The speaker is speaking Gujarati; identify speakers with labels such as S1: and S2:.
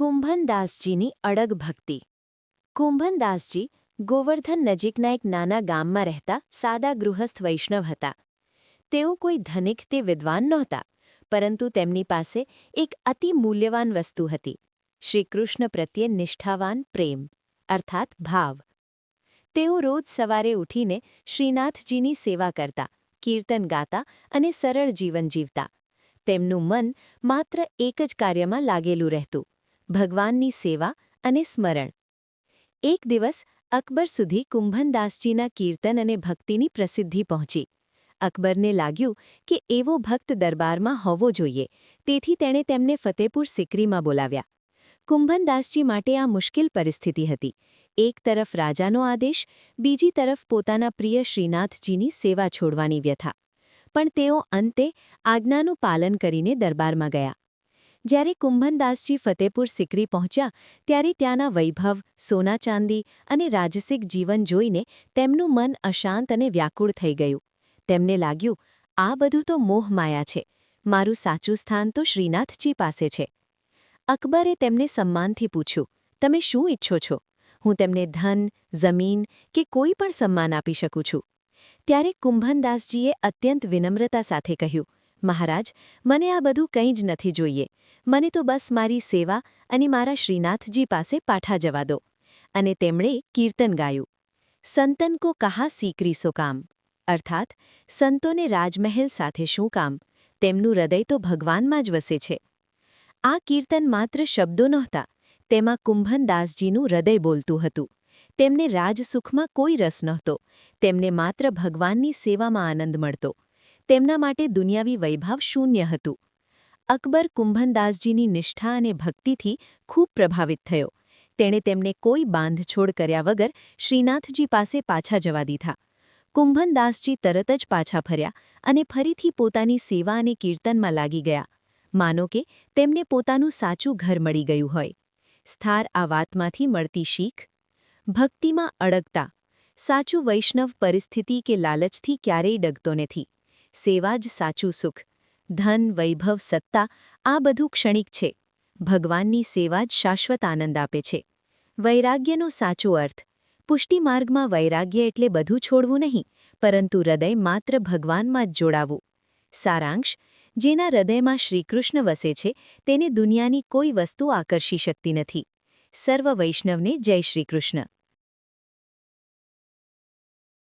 S1: કુંભનદાસજીની અડગ ભક્તિ. કુંભનદાસજી ગોવર્ધન નજીકના એક નાના ગામમાં રહેતા સાદા ગૃહસ્થ વૈષ્ણવ હતા. તેઓ કોઈ ધનિક તે વિદ્વાન નહોતા, પરંતુ તેમની પાસે એક અતિ મૂલ્યવાન વસ્તુ હતી: શ્રીકૃષ્ણ પ્રત્યે નિષ્ઠાવાન પ્રેમ, અર્થાત ભાવ. તેઓ રોજ સવારે ઉઠીને શ્રીનાથજીની સેવા કરતા, કીર્તન ગાતા અને સરળ જીવન જીવતા. તેમનું મન માત્ર એક જ કાર્યમાં લાગેલું રહેતું: ભગવાનની સેવા અને સ્મરણ. એક દિવસ અકબર સુધી કુંભનદાસજીના કીર્તન અને ભક્તિની પ્રસિદ્ધિ પહોંચી. અકબરને લાગ્યું કે એવો ભક્ત દરબારમાં હોવો જોઈએ, તેથી તેણે તેમને ફતેપુર સિકરીમાં બોલાવ્યા. કુંભનદાસજી માટે આ મુશ્કેલ પરિસ્થિતિ હતી: એક તરફ રાજાનો આદેશ, બીજી તરફ પોતાના પ્રિય શ્રીનાથજીની સેવા છોડવાની વ્યથા. પણ તેઓ અંતે આજ્ઞાનું પાલન કરીને દરબારમાં ગયા. જ્યારે કુંભનદાસજી ફતેપુર સિકરી પહોંચ્યા, ત્યારે ત્યાંના વૈભવ, સોના ચાંદી અને રાજસિક જીવન જોઈને તેમનું મન અશાંત અને વ્યાકુળ થઈ ગયું. તેમને લાગ્યું, આ બધું તો મોહમાયા છે. મારું સાચું સ્થાન તો શ્રીનાથજી પાસે છે. અકબરે તેમને સન્માનથી પૂછ્યું, તમે શું ઈચ્છો છો? હું તેમને ધન, જમીન કે કોઈ પણ સન્માન આપી શકું છું. ત્યારે કુંભનદાસજીએ અત્યંત વિનમ્રતા સાથે કહ્યું, મહારાજ, મને આ બધું કંઈ જ નથી જોઈએ. મને તો બસ મારી સેવા અને મારા શ્રીનાથજી પાસે પાઠા જવા દો. અને તેમણે કીર્તન ગાયું: સંતન કો કહા સીકરી સો કામ, અર્થાત સંતોને રાજમહેલ સાથે શું કામ, તેમનું હૃદય તો ભગવાનમાં જ વસે છે. આ કીર્તન માત્ર શબ્દો નહોતા, તેમાં કુંભનદાસજીનું હૃદય બોલતું હતું. તેમને રાજસુખમાં કોઈ રસ નહોતો, તેમને માત્ર ભગવાનની સેવામાં આનંદ મળતો. તેમના માટે દુનિયાવી વૈભવ શૂન્ય હતું. અકબર કુંભનદાસજીની નિષ્ઠા અને ભક્તિથી ખૂબ પ્રભાવિત થયો. તેણે તેમને કોઈ બાંધછોડ કર્યા વગર શ્રીનાથજી પાસે પાછા જવા દીધા. કુંભનદાસજી તરત જ પાછા ફર્યા અને ફરીથી પોતાની સેવા અને કીર્તનમાં લાગી ગયા. માનો કે તેમને પોતાનું સાચું ઘર મળી ગયું હોય. સ્થાર આ વાતમાંથી મળતી શીખ: ભક્તિમાં અડગતા. સાચું વૈષ્ણવ પરિસ્થિતિ કે લાલચથી ક્યારેય ડગતો નથી. સેવા જ સાચું સુખ. ધન, વૈભવ, સત્તા આ બધું ક્ષણિક છે. ભગવાનની સેવા જ શાશ્વત આનંદ આપે છે. વૈરાગ્યનો સાચો અર્થ: પુષ્ટિમાર્ગમાં વૈરાગ્ય એટલે બધું છોડવું નહીં, પરંતુ હૃદય માત્ર ભગવાનમાં જ જોડાવું. સારાંશ: જેના હૃદયમાં શ્રીકૃષ્ણ વસે છે, તેને દુનિયાની કોઈ વસ્તુ આકર્ષી શકતી નથી. સર્વ વૈષ્ણવને જય શ્રીકૃષ્ણ.